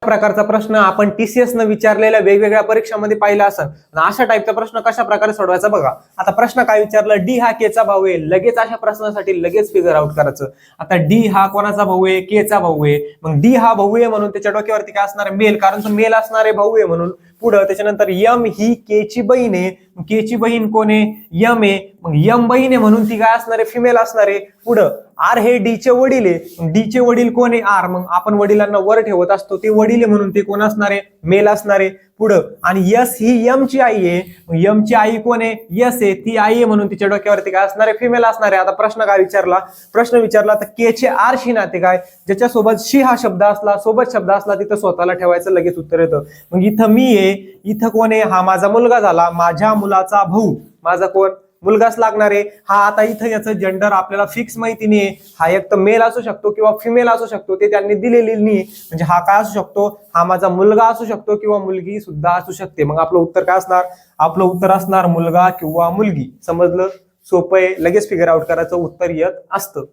प्रकारचा प्रश्न आपण TCS न विचारलेल्या वेगवेगळ्या परीक्षांमध्ये पाहिला असेल. अशा टाईपचा प्रश्न कशा प्रकारे सोडवायचा बघा. आता प्रश्न काय विचारलं, डी हा के चा भाऊ आहे. लगेच अशा प्रश्नासाठी लगेच फिगर आउट करायचं. आता डी हा कोणाचा भाऊ आहे, के चा भाऊ आहे. मग डी हा भाऊ आहे म्हणून त्याच्या डोक्यावरती काय असणार आहे, मेल, कारण तो मेल असणार आहे, भाऊ आहे म्हणून. पुढं त्याच्यानंतर यम ही के ची बहीण आहे. के ची बहीण कोण आहे, यम आहे. मग यम बहीण आहे म्हणून ती काय असणार आहे, फिमेल असणार आहे. पुढं आर हे डी चे वडील आहे. डी चे वडील कोण आहे, आर. मग आपण वडिलांना वर ठेवत असतो, ते वडील आहे म्हणून ते कोण असणार आहे, मेल असणार आहे. पुढं आणि यस ही यम ची आई आहे. यम ची आई कोण आहे, यस आहे, ती आई आहे म्हणून तिच्या डोक्यावरती काय असणार आहे, फिमेल असणार आहे. आता प्रश्न काय विचारला, तर के चे आर शी नाते काय, ज्याच्यासोबत शी हा शब्द असला, सोबत शब्द असला, तिथं स्वतःला ठेवायचं, लगेच उत्तर येतं. मग इथं मी आहे, इथं कोण आहे, हा माझा मुलगा झाला. माझ्या मुलाचा भाऊ, माझा कोण, मुलगाच लागणार आहे. हा आता इथं याचं जेंडर आपल्याला फिक्स माहिती नाही. हा एक तर मेल असू शकतो किंवा फिमेल असू शकतो, ते त्यांनी दिलेली नाही. म्हणजे हा काय असू शकतो, हा माझा मुलगा असू शकतो किंवा मुलगी सुद्धा असू शकते. मग आपलं उत्तर काय असणार, आपलं उत्तर असणार मुलगा किंवा मुलगी. समजलं, सोपं आहे, लगेच फिगर आउट करायचं, उत्तर येत असतं.